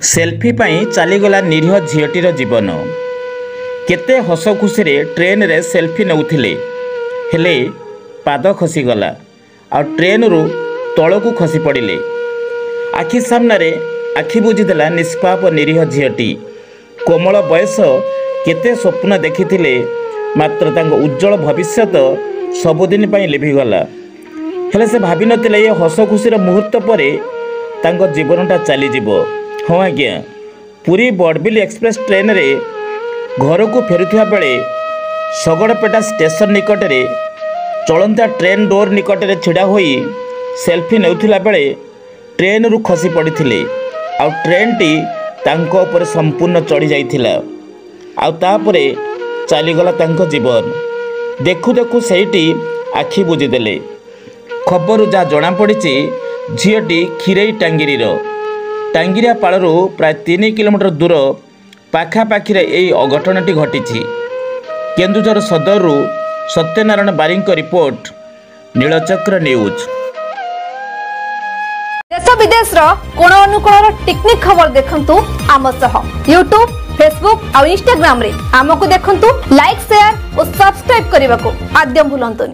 Selfie पाई चलीगला निरीह झीटीर जीवन केते हस खुशी ट्रेन रे सेल्फी नौथिले हेले पाद खसीगला आ ट्रेन रु तलकू खसी पड़े आखि सामने आखि बुझीदेला निष्पाप निरीह झीटी कोमल बयस केते स्वप्न देखिथिले मात्र तांको उज्जवल भविष्यत सबुदिन पाई लिभिगला हेले से भाभी नथिले ये हस खुशीर मुहूर्त परे तांको जीवनटा चलीजिवो। हाँ आज्ञा पुरी बड़बिल एक्सप्रेस ट्रेन रे घर को फेरुवा बेले शगड़पेटा स्टेशन निकट रे चलंता ट्रेन डोर निकट रे छिड़ा होई सेल्फी नेउथिला बेले ट्रेन रु खसी पड़िथिले आ ट्रेन टी तांको ऊपर संपूर्ण चढ़ी जाइथिला आ तापरे चलीगला तांको जीवन। देखु देखु सेठी आखि बुझीदेले खबर जा जना पड़ी झीटी खीरई टांगिरीर टांगिरिया पाड़ू प्राय 3 किलोमीटर दूर पाखापाखि यही अघटनटी घटी। केन्दुझर सदरु सत्यनारायण बारी रिपोर्ट नीलचक्र न्यूज। देश विदेश कोण अनुकोण टेक्निक खबर देखंतु आम सह यूट्यूब फेसबुक और इंस्टाग्राम रे आमको देखंतु लाइक शेयर और सब्सक्राइब करने को आद्यम भूलंतुनी।